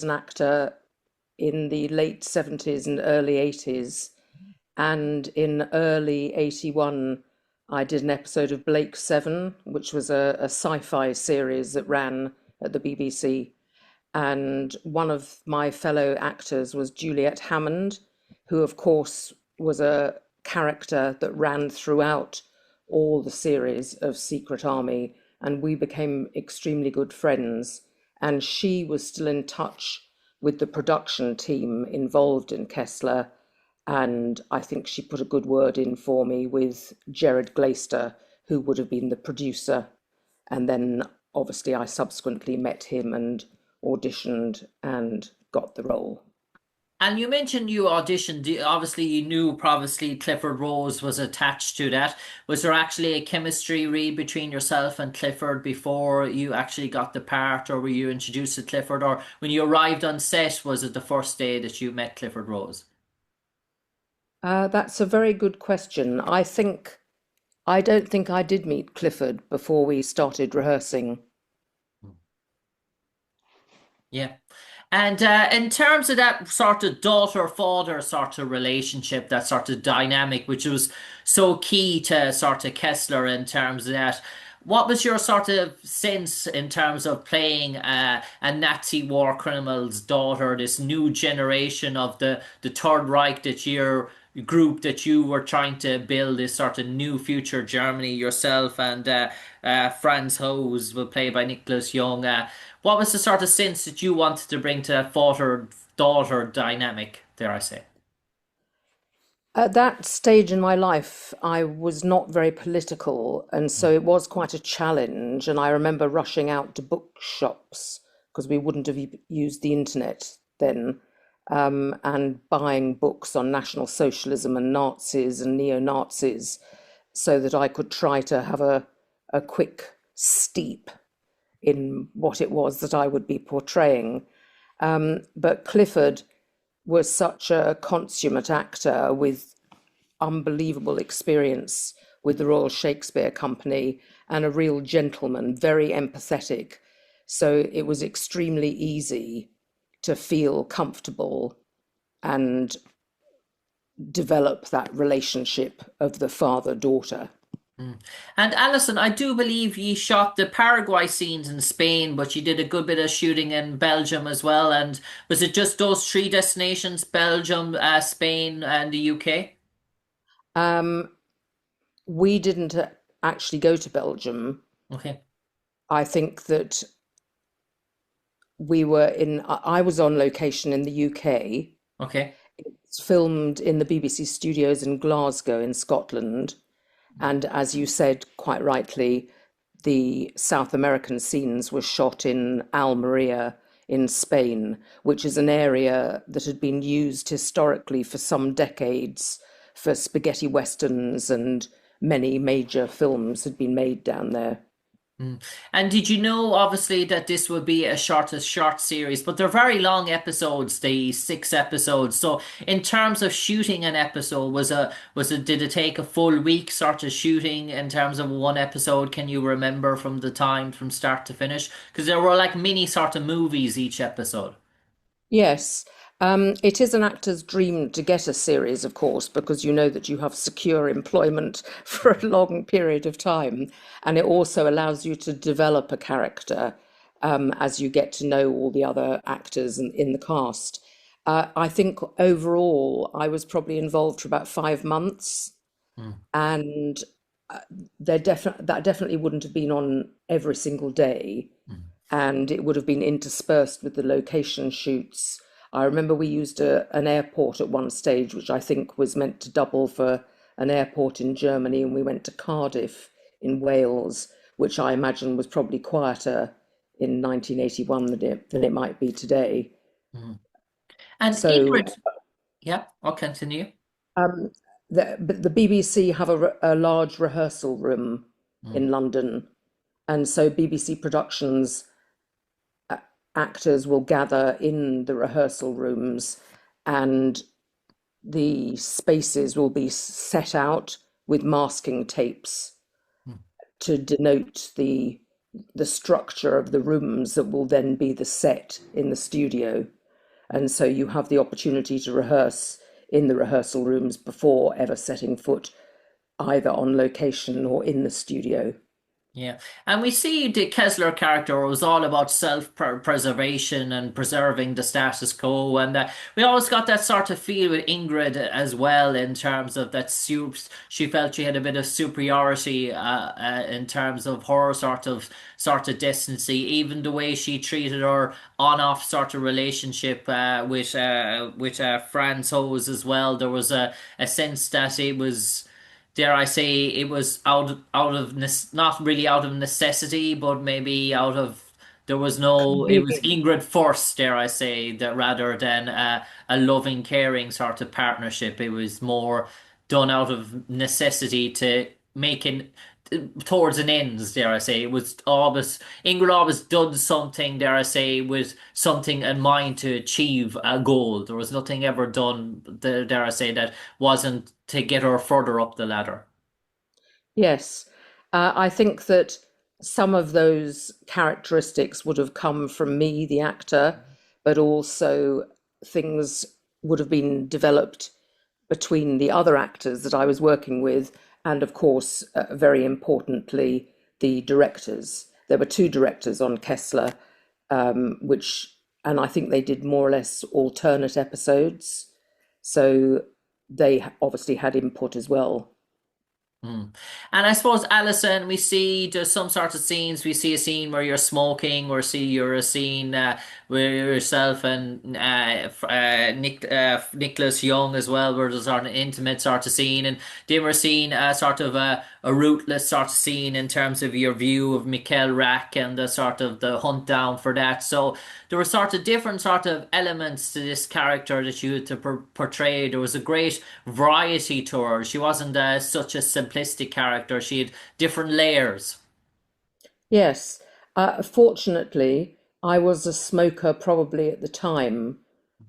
an actor in the late 70s and early 80s. And in early 81, I did an episode of Blake Seven, which was a sci-fi series that ran at the BBC. And one of my fellow actors was Juliet Hammond, who, of course, was a character that ran throughout all the series of Secret Army. And we became extremely good friends. And she was still in touch with the production team involved in Kessler. And I think she put a good word in for me with Gerard Glaister, who would have been the producer. And then obviously I subsequently met him and auditioned and got the role. And you mentioned you auditioned. Obviously, you knew probably Clifford Rose was attached to that. Was there actually a chemistry read between yourself and Clifford before you actually got the part, or were you introduced to Clifford, or when you arrived on set, was it the first day that you met Clifford Rose? That's a very good question. I don't think I did meet Clifford before we started rehearsing. Yeah. And in terms of that sort of daughter-father sort of relationship, that sort of dynamic, which was so key to sort of Kessler in terms of that, what was your sort of sense in terms of playing a Nazi war criminal's daughter, this new generation of the Third Reich that your group that you were trying to build, this sort of new future Germany yourself and Franz Hose, will play by Nicholas Young. What was the sort of sense that you wanted to bring to that father-daughter dynamic, dare I say? At that stage in my life, I was not very political, and so it was quite a challenge. And I remember rushing out to bookshops because we wouldn't have used the internet then, and buying books on National Socialism and Nazis and neo-Nazis so that I could try to have a quick steep in what it was that I would be portraying. But Clifford was such a consummate actor with unbelievable experience with the Royal Shakespeare Company and a real gentleman, very empathetic. So it was extremely easy to feel comfortable and develop that relationship of the father-daughter. Mm. And Alison, I do believe you shot the Paraguay scenes in Spain, but you did a good bit of shooting in Belgium as well. And was it just those three destinations, Belgium, Spain, and the UK? Um, we didn't actually go to Belgium. Okay, I think that I was on location in the UK. okay. It's filmed in the BBC studios in Glasgow in Scotland. And as you said quite rightly, the South American scenes were shot in Almeria in Spain, which is an area that had been used historically for some decades for spaghetti westerns, and many major films had been made down there. Mm. And did you know, obviously, that this would be a short series, but they're very long episodes, the 6 episodes. So, in terms of shooting an episode, did it take a full week sort of shooting in terms of one episode? Can you remember from the time from start to finish? Because there were like mini sort of movies each episode. Yes, it is an actor's dream to get a series, of course, because you know that you have secure employment for a long period of time. And it also allows you to develop a character as you get to know all the other actors in the cast. I think overall, I was probably involved for about 5 months, Mm. and uh, that definitely wouldn't have been on every single day, Mm. and it would have been interspersed with the location shoots. I remember we used an airport at one stage, which I think was meant to double for an airport in Germany, and we went to Cardiff in Wales, which I imagine was probably quieter in 1981 than it might be today. Mm. And So Ingrid, yeah, I'll continue. um, but the BBC have a large rehearsal room Mm. in London, and so BBC Productions actors will gather in the rehearsal rooms, and the spaces will be set out with masking tapes Mm. to denote the the structure of the rooms that will then be the set in the studio. And so you have the opportunity to rehearse in the rehearsal rooms before ever setting foot either on location or in the studio. Yeah, and we see the Kessler character was all about self-preservation and preserving the status quo, and we always got that sort of feel with Ingrid as well in terms of that she felt she had a bit of superiority in terms of her sort of decency, even the way she treated her on-off sort of relationship with Franz Hose as well. There was a sense that it was, dare I say, it was out of not really out of necessity, but maybe out of, there was no, it was Convenience. Ingrid first, dare I say, that rather than a loving, caring sort of partnership. It was more done out of necessity to making towards an ends, dare I say. It was always, Ingrid always done something, dare I say, with something in mind to achieve a goal. There was nothing ever done, dare I say, that wasn't to get her further up the ladder. Yes, I think that some of those characteristics would have come from me, the actor, but also things would have been developed between the other actors that I was working with, and of course, very importantly, the directors. There were two directors on Kessler, which, and I think they did more or less alternate episodes. So they obviously had input as well. Mm. And I suppose, Alison, we see there's some sort of scenes. We see a scene where you're smoking, or see you're a scene where yourself and Nicholas Young as well, where there's sort of an intimate sort of scene, and then we're seeing sort of a rootless sort of scene in terms of your view of Mikkel Rack and the sort of the hunt down for that. So there were sort of different sort of elements to this character that you had to portray. There was a great variety to her. She wasn't such a simplistic character. She had different layers. Yes, fortunately, I was a smoker probably at the time.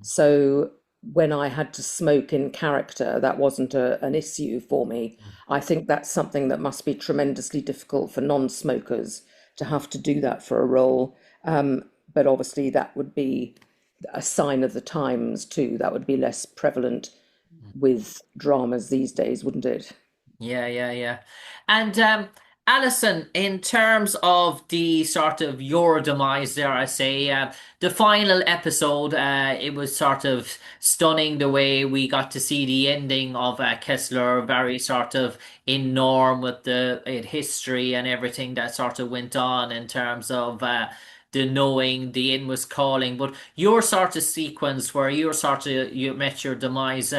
So when I had to smoke in character, that wasn't an issue for me. I think that's something that must be tremendously difficult for non-smokers to have to do that for a role. But obviously, that would be a sign of the times too. That would be less prevalent with dramas these days, wouldn't it? Yeah, yeah, yeah. And Alison, in terms of the sort of your demise there, I say, the final episode, it was sort of stunning the way we got to see the ending of Kessler, very sort of in norm with the history and everything that sort of went on in terms of the knowing the end was calling. But your sort of sequence where you met your demise,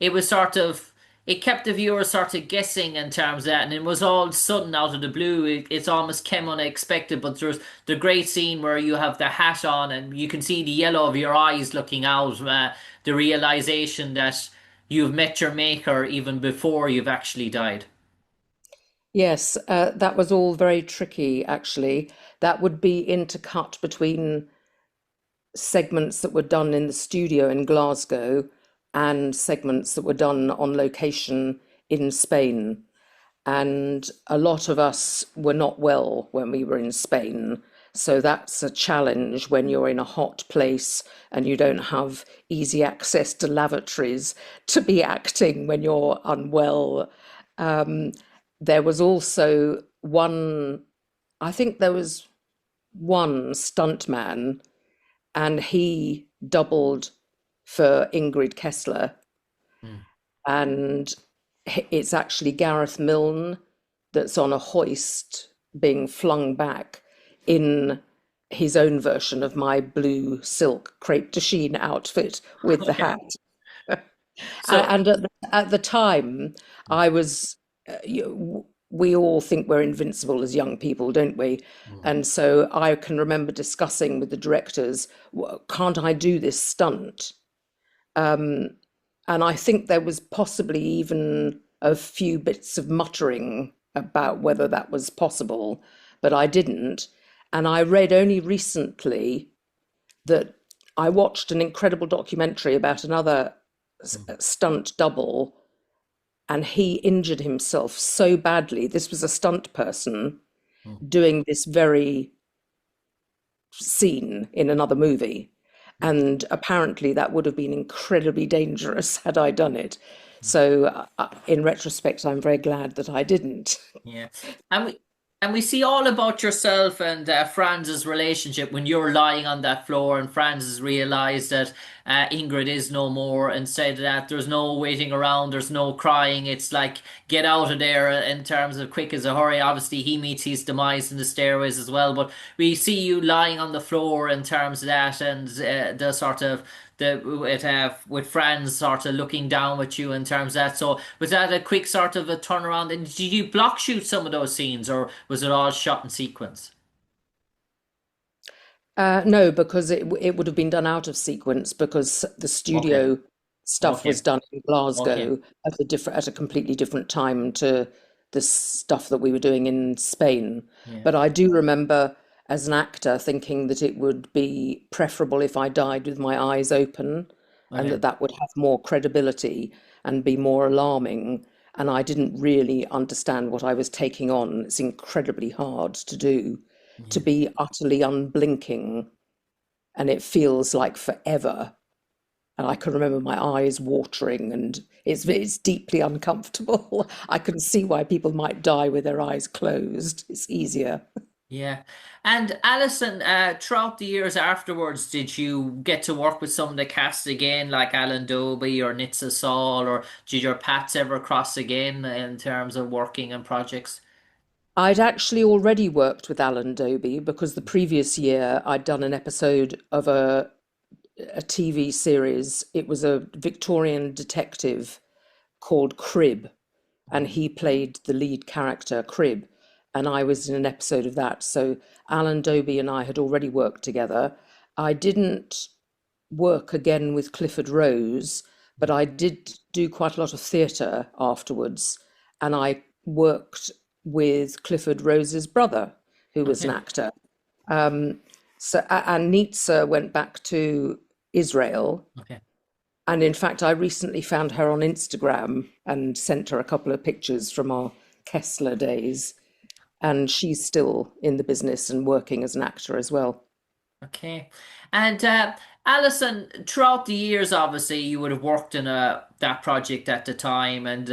it was sort of, it kept the viewer sort of guessing in terms of that, and it was all sudden out of the blue. It's almost came unexpected, but there's the great scene where you have the hat on and you can see the yellow of your eyes looking out, the realization that you've met your maker even before you've actually died. Yes, that was all very tricky, actually. That would be intercut between segments that were done in the studio in Glasgow and segments that were done on location in Spain. And a lot of us were not well when we were in Spain. So that's a challenge when you're in a hot place and you don't have easy access to lavatories to be acting when you're unwell. Um, there was also one, I think there was one stuntman, and he doubled for Ingrid Kessler. Mm. And it's actually Gareth Milne that's on a hoist being flung back in his own version of my blue silk crepe de chine outfit with the Okay. hat. So, And at the time, I was, we all think we're invincible as young people, don't we? mm, And so I can remember discussing with the directors, can't I do this stunt? Um, and I think there was possibly even a few bits of muttering about whether that was possible, but I didn't. And I read only recently that I watched an incredible documentary about another mm, stunt double, and he injured himself so badly. This was a stunt person, Mm. doing this very scene in another movie. Mm. And apparently that would have been incredibly dangerous had I done it. Mm. So, in retrospect, I'm very glad that I didn't. Yeah, and we see all about yourself and Franz's relationship when you're lying on that floor and Franz has realized that Ingrid is no more. And said that there's no waiting around, there's no crying. It's like get out of there in terms of quick as a hurry. Obviously, he meets his demise in the stairways as well. But we see you lying on the floor in terms of that and the sort of with friends sort of looking down at you in terms of that. So was that a quick sort of a turnaround? And did you block shoot some of those scenes, or was it all shot in sequence? No, because it would have been done out of sequence because the Okay, studio stuff was okay, done in okay. Glasgow at a completely different time to the stuff that we were doing in Spain. Yeah. But I do remember as an actor thinking that it would be preferable if I died with my eyes open, and Okay. that would have more credibility and be more alarming. And I didn't really understand what I was taking on. It's incredibly hard to do, to Yeah. be utterly unblinking, and it feels like forever. And I can remember my eyes watering, and it's deeply uncomfortable. I can see why people might die with their eyes closed. It's easier. Yeah. And Alison, throughout the years afterwards, did you get to work with some of the cast again, like Alan Doby or Nitsa Saul, or did your paths ever cross again in terms of working on projects? I'd actually already worked with Alan Doby because the previous year I'd done an episode of a TV series. It was a Victorian detective called Crib, and he played the lead character, Crib, and I was in an episode of that. So Alan Doby and I had already worked together. I didn't work again with Clifford Rose, but I did do quite a lot of theatre afterwards, and I worked with Clifford Rose's brother, who was an Okay. actor. And Nitsa went back to Israel, Okay. and in fact, I recently found her on Instagram and sent her a couple of pictures from our Kessler days. And she's still in the business and working as an actor as well. Okay. And Alison, throughout the years, obviously, you would have worked in that project at the time. And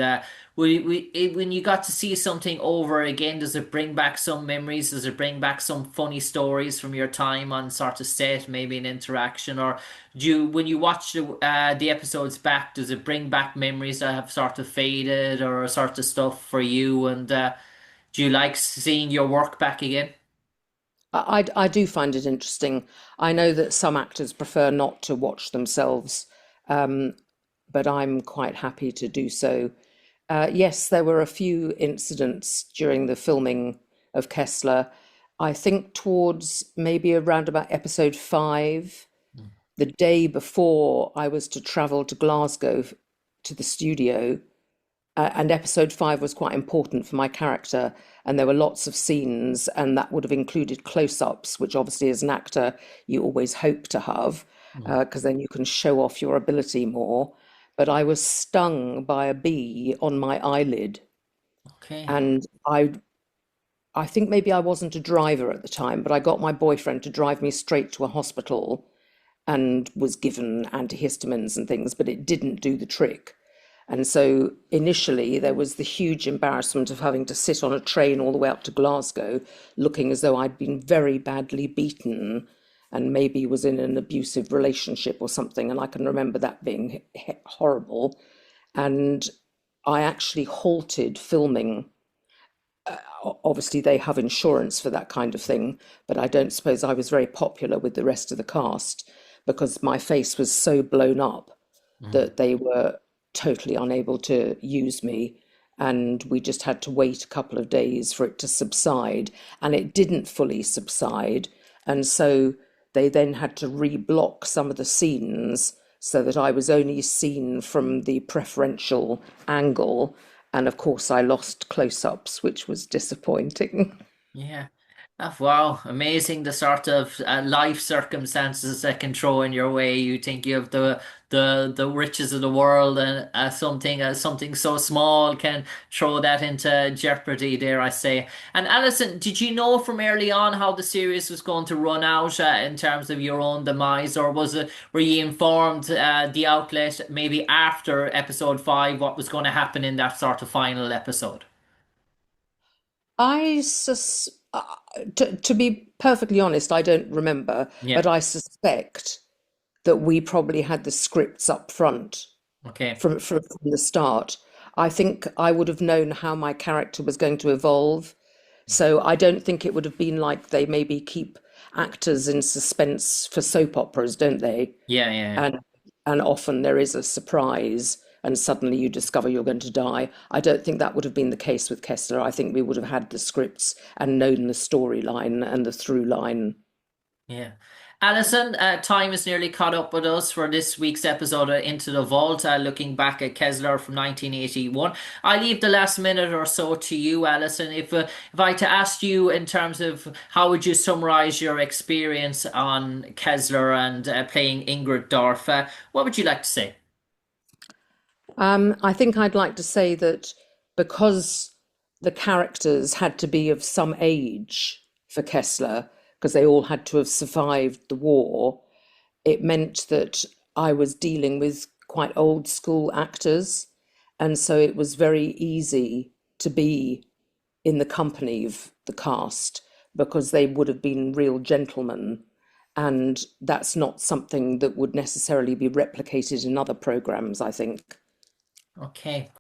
when you got to see something over again, does it bring back some memories? Does it bring back some funny stories from your time on sort of set, maybe an interaction? Or when you watch the episodes back, does it bring back memories that have sort of faded or sort of stuff for you? And do you like seeing your work back again? I do find it interesting. I know that some actors prefer not to watch themselves, um, but I'm quite happy to do so. Yes, there were a few incidents during the filming of Kessler. I think towards maybe around about episode 5, Mm. the day before I was to travel to Glasgow to the studio, and episode 5 was quite important for my character, and there were lots of scenes, and that would have included close-ups, which obviously as an actor you always hope to have, Mm. because then you can show off your ability more. But I was stung by a bee on my eyelid, Okay. and I think maybe I wasn't a driver at the time, but I got my boyfriend to drive me straight to a hospital and was given antihistamines and things, but it didn't do the trick. And so initially there was the huge embarrassment of having to sit on a train all the way up to Glasgow, looking as though I'd been very badly beaten and maybe was in an abusive relationship or something. And I can remember that being horrible. And I actually halted filming. Obviously, they have insurance for that kind of thing, but I don't suppose I was very popular with the rest of the cast because my face was so blown up Mm. that they were totally unable to use me. And we just had to wait a couple of days for it to subside. And it didn't fully subside. And so they then had to reblock some of the scenes so that I was only seen from the preferential angle. And of course, I lost close ups, which was disappointing. Yeah. Wow, amazing the sort of life circumstances that can throw in your way. You think you have the riches of the world, and something so small can throw that into jeopardy, dare I say. And Alison, did you know from early on how the series was going to run out in terms of your own demise, or were you informed the outlet maybe after episode 5 what was going to happen in that sort of final episode? I to be perfectly honest, I don't remember, but Yeah. I suspect that we probably had the scripts up front Okay. from the start. I think I would have known how my character was going to evolve. So I don't think it would have been like they maybe keep actors in suspense for soap operas, don't they? Yeah. Yeah. Yeah. And and often there is a surprise and suddenly you discover you're going to die. I don't think that would have been the case with Kessler. I think we would have had the scripts and known the storyline and the through line. Yeah. Alison, time is nearly caught up with us for this week's episode of Into the Vault, looking back at Kessler from 1981. I leave the last minute or so to you, Alison. If I to ask you in terms of how would you summarize your experience on Kessler and playing Ingrid Dorf, what would you like to say? I think I'd like to say that because the characters had to be of some age for Kessler, because they all had to have survived the war, it meant that I was dealing with quite old school actors. And so it was very easy to be in the company of the cast because they would have been real gentlemen. And that's not something that would necessarily be replicated in other programs, I think. Okay.